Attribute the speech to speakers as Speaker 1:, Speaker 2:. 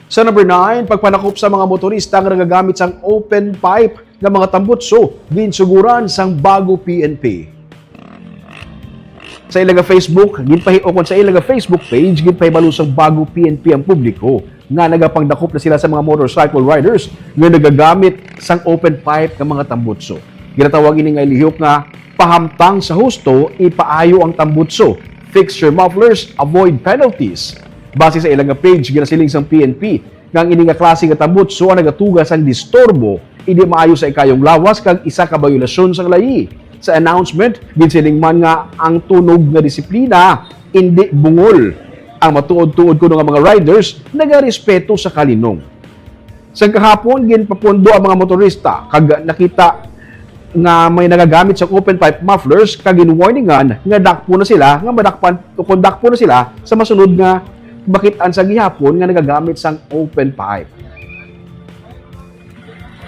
Speaker 1: Sa number 9, pagpanakop sa mga motorista nga nagagamit sang open pipe nga mga tambutso ginsuguran sang bago PNP. Sa ilaga Facebook, ginpahiokon sa ilaga Facebook page, ginpahibalo sang bago PNP ang publiko nga nagapangdakop na sila sa mga motorcycle riders nga nagagamit sang open pipe nga mga tambutso. Ginatawag ini nga ilihok nga pahamtang sa husto, ipaayo ang tambutso. Fix your mufflers, avoid penalties. Base sa ilang page, ginasiling sang PNP, nga ang ini nga klase nga tambutso ang nagatugas ang distorbo, hindi maayo sa ikayong lawas kag isa ka bayulasyon sang layi. Sa announcement, ginsiling man nga ang tunog nga disiplina, hindi bungol. Ang matuod-tuod ko ng mga riders, nagarespeto sa kalinong. Sa kahapon, ginpapundo ang mga motorista, kag nakita nga may nagagamit sa open pipe mufflers, kag ginwarningan nga dakpo na sila, nga madakpan, kung dakpo na sila sa masunod nga bakitan sa gihapon nga nagagamit sang open pipe.